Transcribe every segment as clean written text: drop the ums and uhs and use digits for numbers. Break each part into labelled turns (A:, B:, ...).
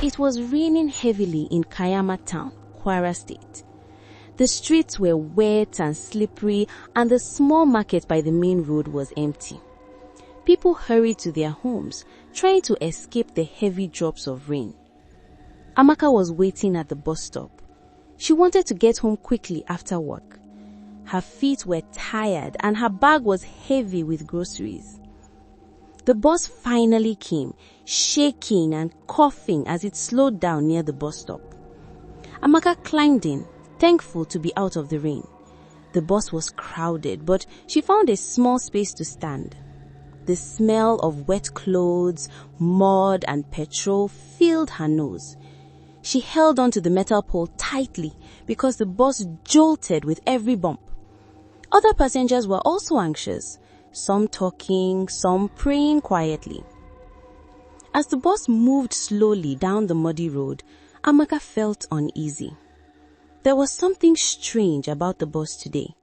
A: It was raining heavily in Kaiama town, Kwara State. The streets were wet and slippery, and the small market by the main road was empty. People hurried to their homes, trying to escape the heavy drops of rain. Amaka was waiting at the bus stop. She wanted to get home quickly after work. Her feet were tired and her bag was heavy with groceries. The bus finally came, shaking and coughing as it slowed down near the bus stop. Amaka climbed in, thankful to be out of the rain. The bus was crowded, but she found a small space to stand. The smell of wet clothes, mud and petrol filled her nose. She held onto the metal pole tightly because the bus jolted with every bump. Other passengers were also anxious, some talking, some praying quietly. As the bus moved slowly down the muddy road, Amaka felt uneasy. There was something strange about the bus today.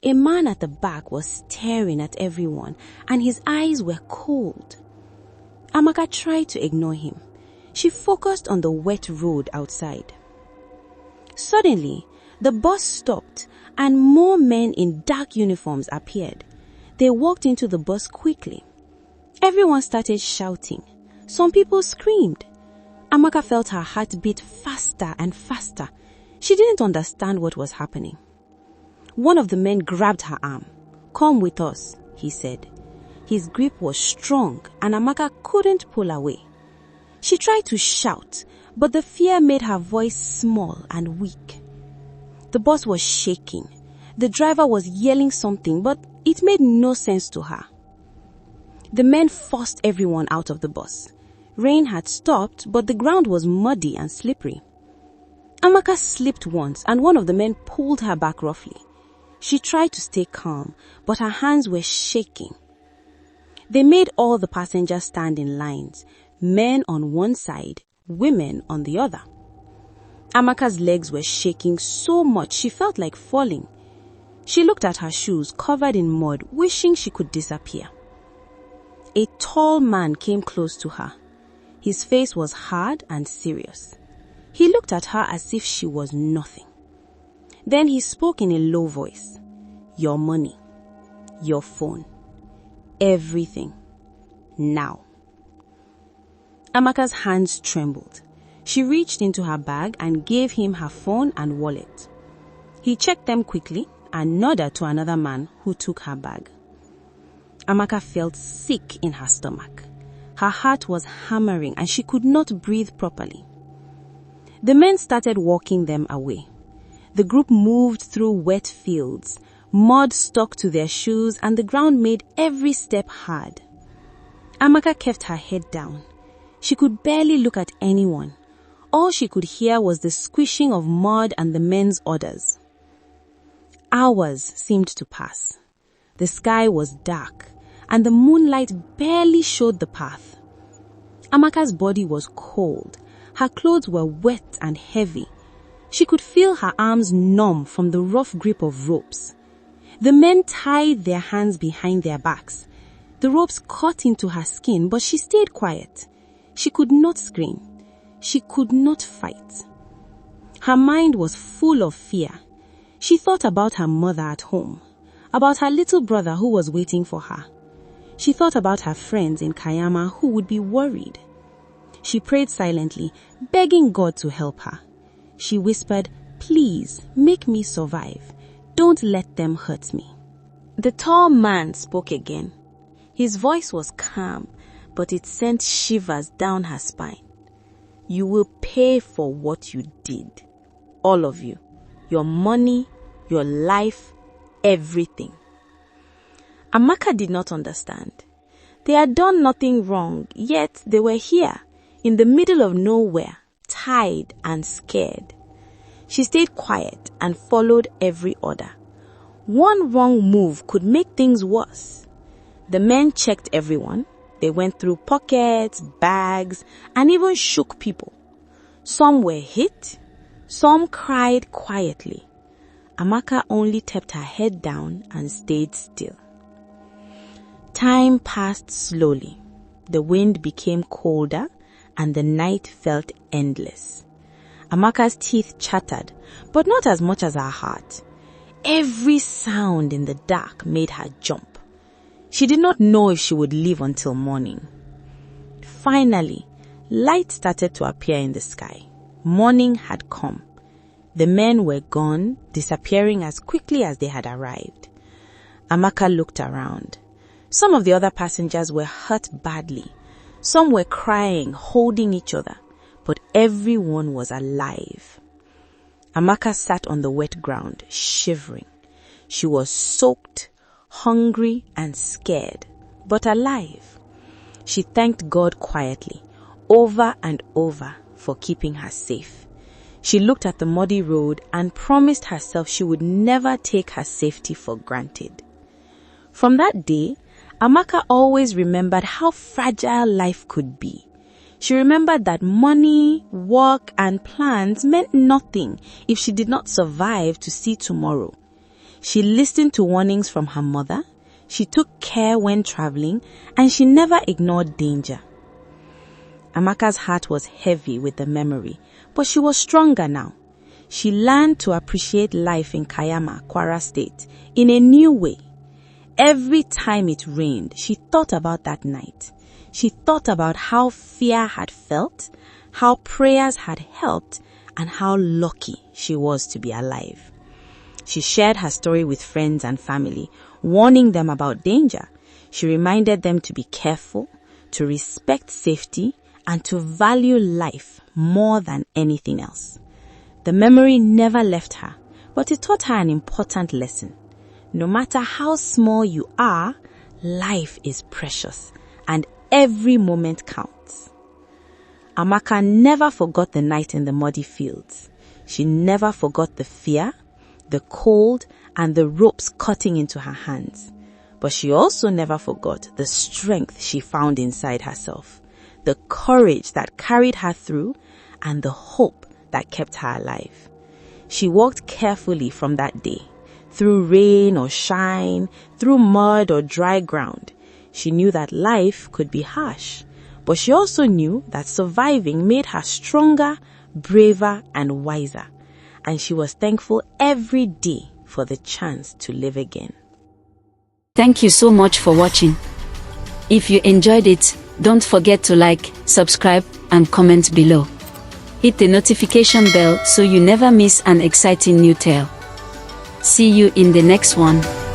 A: A man at the back was staring at everyone, and his eyes were cold. Amaka tried to ignore him. She focused on the wet road outside. Suddenly, the bus stopped, and more men in dark uniforms appeared. They walked into the bus quickly. Everyone started shouting. Some people screamed. Amaka felt her heart beat faster and faster. She didn't understand what was happening. One of the men grabbed her arm. "Come with us," he said. His grip was strong and Amaka couldn't pull away. She tried to shout, but the fear made her voice small and weak. The bus was shaking. The driver was yelling something, but it made no sense to her. The men forced everyone out of the bus. Rain had stopped, but the ground was muddy and slippery. Amaka slipped once, and one of the men pulled her back roughly. She tried to stay calm, but her hands were shaking. They made all the passengers stand in lines, men on one side, women on the other. Amaka's legs were shaking so much she felt like falling. She looked at her shoes covered in mud, wishing she could disappear. A tall man came close to her. His face was hard and serious. He looked at her as if she was nothing. Then he spoke in a low voice. "Your money, your phone, everything, now." Amaka's hands trembled. She reached into her bag and gave him her phone and wallet. He checked them quickly and nodded to another man who took her bag. Amaka felt sick in her stomach. Her heart was hammering and she could not breathe properly. The men started walking them away. The group moved through wet fields. Mud stuck to their shoes and the ground made every step hard. Amaka kept her head down. She could barely look at anyone. All she could hear was the squishing of mud and the men's orders. Hours seemed to pass. The sky was dark, and the moonlight barely showed the path. Amaka's body was cold. Her clothes were wet and heavy. She could feel her arms numb from the rough grip of ropes. The men tied their hands behind their backs. The ropes cut into her skin, but she stayed quiet. She could not scream. She could not fight. Her mind was full of fear. She thought about her mother at home, about her little brother who was waiting for her. She thought about her friends in Kaiama who would be worried. She prayed silently, begging God to help her. She whispered, "Please, make me survive. Don't let them hurt me." The tall man spoke again. His voice was calm, but it sent shivers down her spine. "You will pay for what you did. All of you. Your money, your life, everything." Amaka did not understand. They had done nothing wrong, yet they were here, in the middle of nowhere, tired and scared. She stayed quiet and followed every order. One wrong move could make things worse. The men checked everyone. They went through pockets, bags, and even shook people. Some were hit. Some cried quietly. Amaka only kept her head down and stayed still. Time passed slowly. The wind became colder and the night felt endless. Amaka's teeth chattered, but not as much as her heart. Every sound in the dark made her jump. She did not know if she would live until morning. Finally, light started to appear in the sky. Morning had come. The men were gone, disappearing as quickly as they had arrived. Amaka looked around. Some of the other passengers were hurt badly. Some were crying, holding each other, but everyone was alive. Amaka sat on the wet ground, shivering. She was soaked, hungry, and scared, but alive. She thanked God quietly, over and over, for keeping her safe. She looked at the muddy road and promised herself she would never take her safety for granted. From that day, Amaka always remembered how fragile life could be. She remembered that money, work, and plans meant nothing if she did not survive to see tomorrow. She listened to warnings from her mother, she took care when traveling, and she never ignored danger. Amaka's heart was heavy with the memory, but she was stronger now. She learned to appreciate life in Kaiama, Kwara State, in a new way. Every time it rained, she thought about that night. She thought about how fear had felt, how prayers had helped, and how lucky she was to be alive. She shared her story with friends and family, warning them about danger. She reminded them to be careful, to respect safety, and to value life more than anything else. The memory never left her, but it taught her an important lesson. No matter how small you are, life is precious, and every moment counts. Amaka never forgot the night in the muddy fields. She never forgot the fear, the cold, and the ropes cutting into her hands. But she also never forgot the strength she found inside herself, the courage that carried her through, and the hope that kept her alive. She walked carefully from that day, through rain or shine, through mud or dry ground. She knew that life could be harsh, but she also knew that surviving made her stronger, braver, and wiser. And she was thankful every day for the chance to live again.
B: Thank you so much for watching. If you enjoyed it, don't forget to like, subscribe, and comment below. Hit the notification bell so you never miss an exciting new tale. See you in the next one.